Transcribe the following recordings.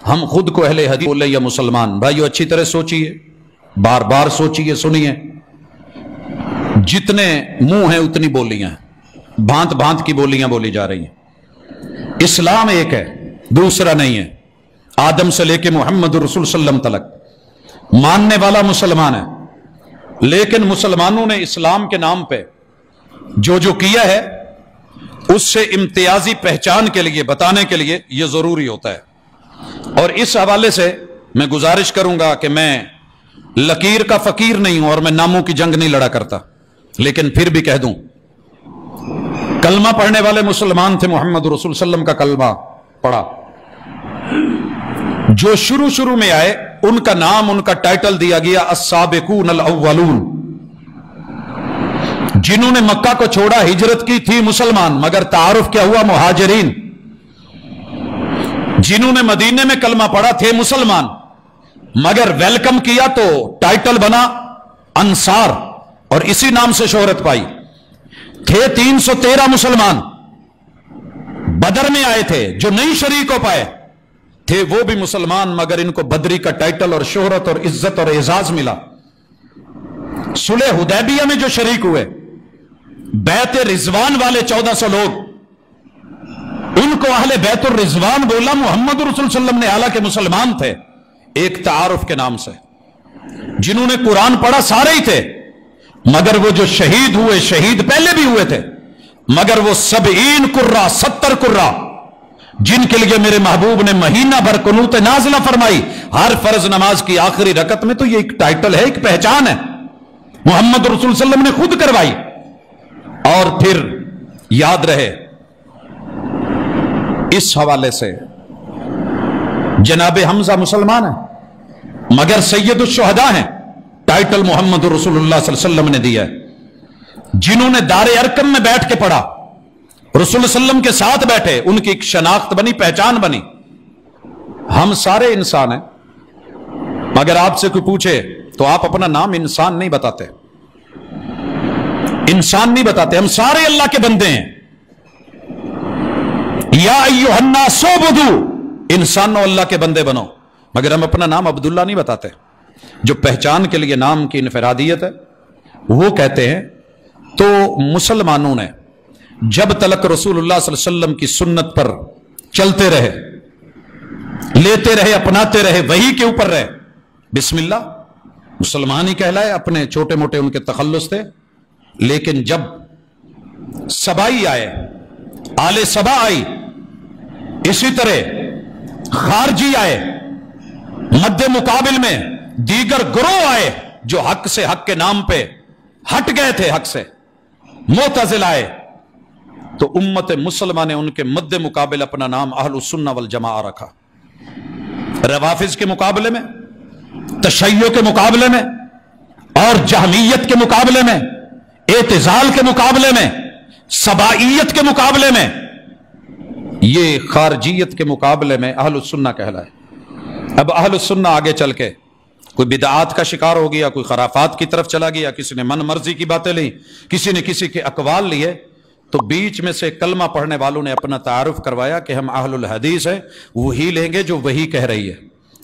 ہم خود کو اہل حدیث بولے یا مسلمان؟ بھائیو اچھی طرح سوچیے، بار بار سوچیے، سنیے۔ جتنے منہ ہیں اتنی بولیاں ہیں، بھانت بھانت کی بولیاں بولی جا رہی ہیں۔ اسلام ایک ہے، دوسرا نہیں ہے۔ آدم سے لے کے محمد رسول صلی اللہ علیہ وسلم تلک ماننے والا مسلمان ہے، لیکن مسلمانوں نے اسلام کے نام پہ جو کیا ہے اس سے امتیازی پہچان کے لیے بتانے کے لیے یہ ضروری ہوتا ہے۔ اور اس حوالے سے میں گزارش کروں گا کہ میں لکیر کا فقیر نہیں ہوں اور میں ناموں کی جنگ نہیں لڑا کرتا، لیکن پھر بھی کہہ دوں، کلمہ پڑھنے والے مسلمان تھے، محمد رسول صلی اللہ علیہ وسلم کا کلمہ پڑھا۔ جو شروع میں آئے ان کا نام، ان کا ٹائٹل دیا گیا السابقون الاولون۔ جنہوں نے مکہ کو چھوڑا، ہجرت کی تھی مسلمان، مگر تعارف کیا ہوا؟ مہاجرین۔ جنہوں نے مدینے میں کلمہ پڑھا تھے مسلمان، مگر ویلکم کیا تو ٹائٹل بنا انصار، اور اسی نام سے شہرت پائی۔ تھے 313 مسلمان، بدر میں آئے تھے، جو نہیں شریک ہو پائے تھے وہ بھی مسلمان، مگر ان کو بدری کا ٹائٹل اور شہرت اور عزت اور اعزاز ملا۔ صلح حدیبیہ میں جو شریک ہوئے، بیت رضوان والے 1400 لوگ، ان کو اہل بیت الرضوان بولا محمد رسول صلی اللہ علیہ وسلم نے، حالانکہ مسلمان تھے، ایک تعارف کے نام سے۔ جنہوں نے قرآن پڑھا سارے ہی تھے، مگر وہ جو شہید ہوئے، شہید پہلے بھی ہوئے تھے، مگر وہ 70 قرہ جن کے لیے میرے محبوب نے مہینہ بھر قنوت نازلہ فرمائی، ہر فرض نماز کی آخری رکعت میں، تو یہ ایک ٹائٹل ہے، ایک پہچان ہے، محمد رسول صلی اللہ علیہ وسلم نے خود کروائی۔ اور پھر یاد رہے، اس حوالے سے جناب حمزہ مسلمان ہیں، مگر سید الشہداء ہیں، ٹائٹل محمد رسول اللہ صلی اللہ علیہ وسلم نے دیا ہے۔ جنہوں نے دار ارقم میں بیٹھ کے پڑھا، رسول اللہ علیہ وسلم کے ساتھ بیٹھے، ان کی ایک شناخت بنی، پہچان بنی۔ ہم سارے انسان ہیں، مگر آپ سے کوئی پوچھے تو آپ اپنا نام انسان نہیں بتاتے، انسان نہیں بتاتے، ہم سارے اللہ کے بندے ہیں۔ یا ایھا الناس اعبدوا، انسانوں اللہ کے بندے بنو، مگر ہم اپنا نام عبداللہ نہیں بتاتے۔ جو پہچان کے لیے نام کی انفرادیت ہے وہ کہتے ہیں۔ تو مسلمانوں نے جب تلک رسول اللہ صلی اللہ علیہ وسلم کی سنت پر چلتے رہے، لیتے رہے، اپناتے رہے، وہی کے اوپر رہے، بسم اللہ، مسلمان ہی کہلائے۔ اپنے چھوٹے موٹے ان کے تخلص تھے، لیکن جب سبائی آئے، آل سبا آئی، اسی طرح خارجی آئے، مد مقابل میں دیگر گروہ آئے جو حق سے، حق کے نام پہ ہٹ گئے تھے، حق سے معتزلہ آئے، تو امت مسلمہ نے ان کے مد مقابل اپنا نام اہل السنہ والجماعہ رکھا۔ روافض کے مقابلے میں، تشیع کے مقابلے میں، اور جہمیت کے مقابلے میں، اعتزال کے مقابلے میں، سبائیت کے مقابلے میں، یہ خارجیت کے مقابلے میں اہل السنہ کہلائے۔ اب اہل السنہ آگے چل کے کوئی بدعات کا شکار ہو گیا، کوئی خرافات کی طرف چلا گیا، کسی نے من مرضی کی باتیں لی، کسی نے کسی کے اقوال لیے، تو بیچ میں سے کلمہ پڑھنے والوں نے اپنا تعارف کروایا کہ ہم اہل الحدیث ہیں، وہی لیں گے جو وہی کہہ رہی ہے،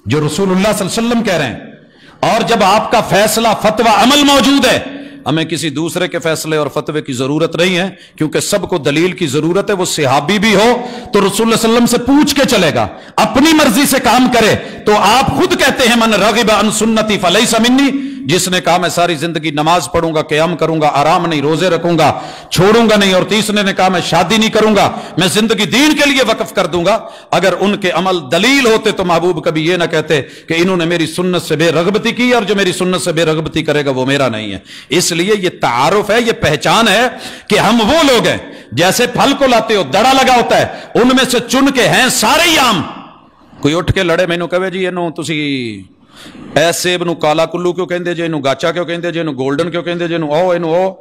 جو رسول اللہ صلی اللہ علیہ وسلم کہہ رہے ہیں۔ اور جب آپ کا فیصلہ، فتویٰ، عمل موجود ہے، ہمیں کسی دوسرے کے فیصلے اور فتوے کی ضرورت نہیں ہے، کیونکہ سب کو دلیل کی ضرورت ہے۔ وہ صحابی بھی ہو تو رسول اللہ صلی اللہ علیہ وسلم سے پوچھ کے چلے گا، اپنی مرضی سے کام کرے تو آپ خود کہتے ہیں من رغب عن سنتی فلیس منی، جس نے کہا میں ساری زندگی نماز پڑھوں گا، قیام کروں گا، آرام نہیں، روزے رکھوں گا، چھوڑوں گا نہیں، اور تیسرے نے کہا میں شادی نہیں کروں گا، میں زندگی دین کے لیے وقف کر دوں گا، اگر ان کے عمل دلیل ہوتے تو محبوب کبھی یہ نہ کہتے کہ انہوں نے میری سنت سے بے رغبتی کی، اور جو میری سنت سے بے رغبتی کرے گا وہ میرا نہیں ہے۔ اس لیے یہ تعارف ہے، یہ پہچان ہے کہ ہم وہ لوگ ہیں، جیسے پھل کو لاتے ہو دڑا لگا ہوتا ہے، ان میں سے چن کے ہیں سارے ہی عام۔ کوئی اٹھ کے لڑے، مینوں کہے جی اینوں تسی اے سیب نو کالا کلو کیوں کہندے جے، اینوں گاچا کیوں کہندے جے، اینوں گولڈن کیوں کہندے جے، اینوں او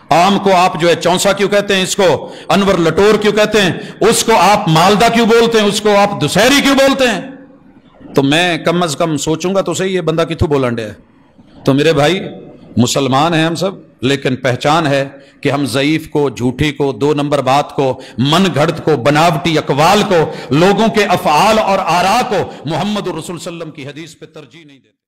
آم کو آپ جو ہے چونسا کیوں کہتے ہیں، اس کو انور لٹور کیوں کہتے ہیں، اس کو آپ مالدہ کیوں بولتے ہیں، اس کو آپ دسہری کیوں بولتے ہیں؟ تو میں کم از کم سوچوں گا تو صحیح یہ بندہ کتوں بولن ڈیا ہے۔ تو میرے بھائی مسلمان ہیں ہم سب، لیکن پہچان ہے کہ ہم ضعیف کو، جھوٹی کو، 2 نمبر بات کو، من گھڑت کو، بناوٹی اقوال کو، لوگوں کے افعال اور آراء کو محمد الرسول صلی اللہ علیہ وسلم کی حدیث پہ ترجیح نہیں دیتے۔